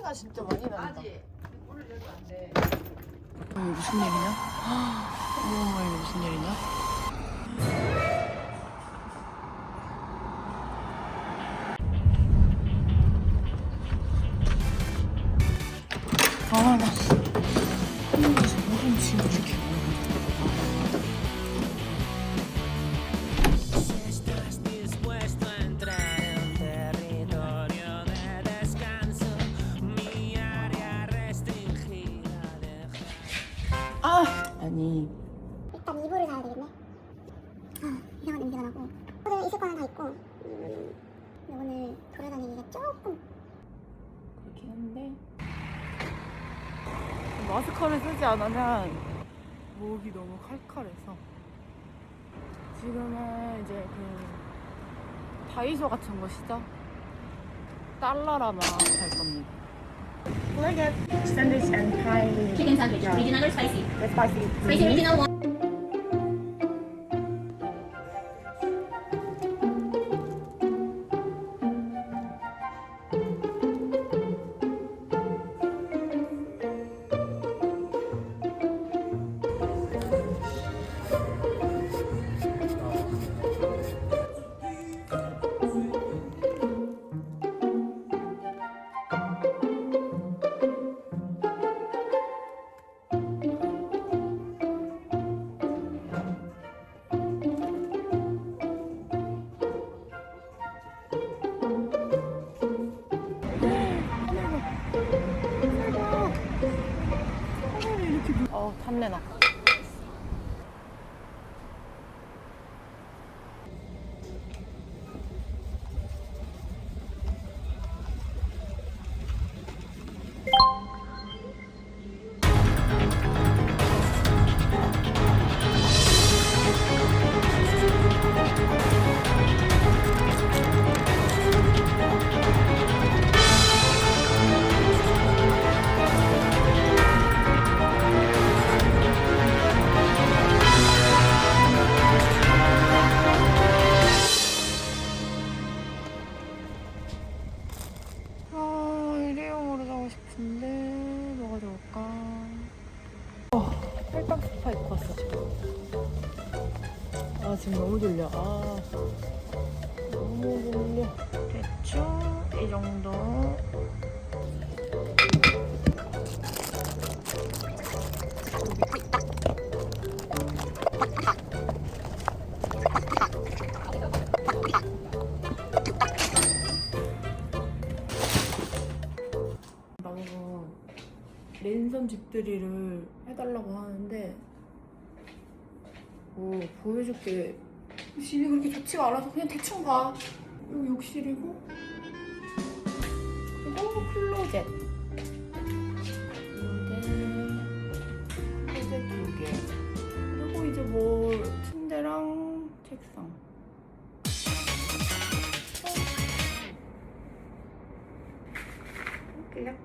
소리가 진짜 많이 난다. 오늘 여기 안 돼. 이게 무슨 일이냐? 어머, 이게 무슨 일이냐? 아, 나 무슨 지금 이렇게. 아니 일단 이불을 사야 되겠네. 이상한 냄새가 나고 오늘 있을 거는 다 있고 근데 오늘 돌아다니기가 조금 그렇긴 한데 마스크를 쓰지 않으면 목이 너무 칼칼해서 지금은 이제 그 다이소 같은 곳이죠. 달러라만 갈 겁니다. Look at sandwich and pie. Chicken sandwich, original or spicy? The spicy. Spicy original one. 탐내나. 일회용으로 사고 싶은데 뭐가 좋을까? 팔당 스파 입고 왔어 지금. 지금 너무 졸려. 너무 졸려. 대충 이 정도. 나보고 랜선 집들이를 해달라고 하는데 보여줄게. 집이 그렇게 좋지가 않아서 그냥 대충 봐. 여기 욕실이고 그리고 클로젯 클로젯 2개 그리고 이제 뭐 침대랑 책상. 할게요.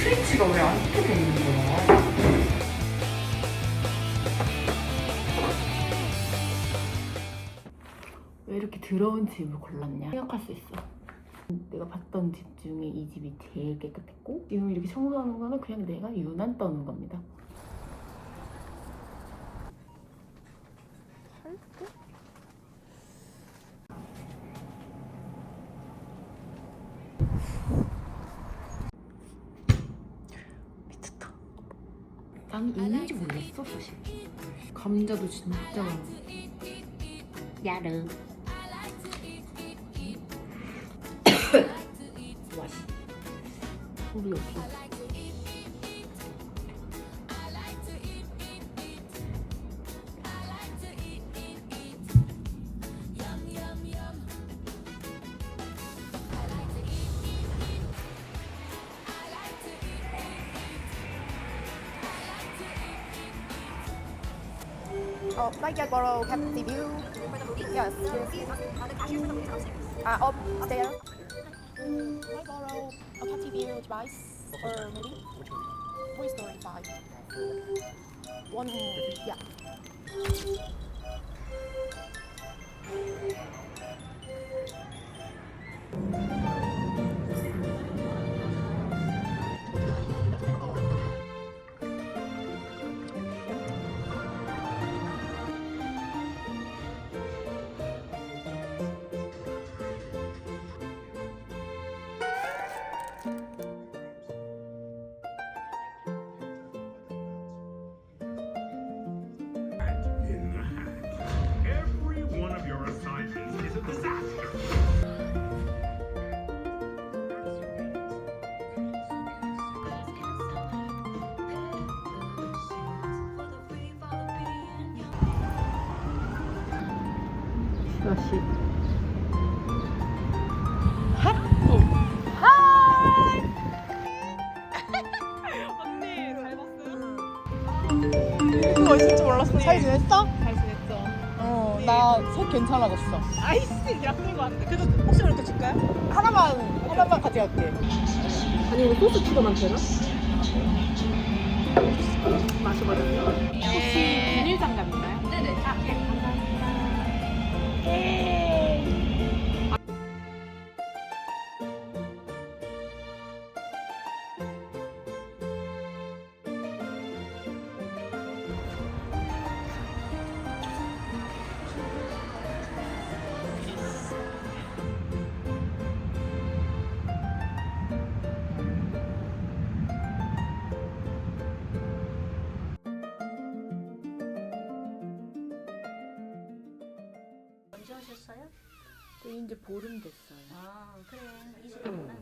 스위치가 왜 안 켜져 있는 거야? 왜 이렇게 더러운 집을 골랐냐 생각할 수 있어. 내가 봤던 집 중에 이 집이 제일 깨끗했고 지금 이렇게 청소하는 거는 그냥 내가 유난 떠는 겁니다. 난 있는지 몰랐어 사실. 감자도 진짜 많아. 야르. 맛이 우리 없어. Oh, like I borrow Captivity View. Yes. Upstairs. I borrow a Captivity View device or maybe Toy Story 5. One, yeah. In the hat. Every one of your assignments is a disaster. 다시. 언니 잘 봤어요? 그거 있을 줄 몰랐어. 잘 지냈어? 잘 지냈죠? 나 색 괜찮아졌어. 아이씨 약 들고 왔는데 그래도 혹시 이렇게 줄까요? 하나만 가져갈게. 아니 이거 소스 추가만 되나? 마셔버렸어. 혹시 비닐 장갑인가요? 네네. 아, 예. 감사합니다. 언제 오셨어요? 이제 보름 됐어요. 아 그래 이 시간구나.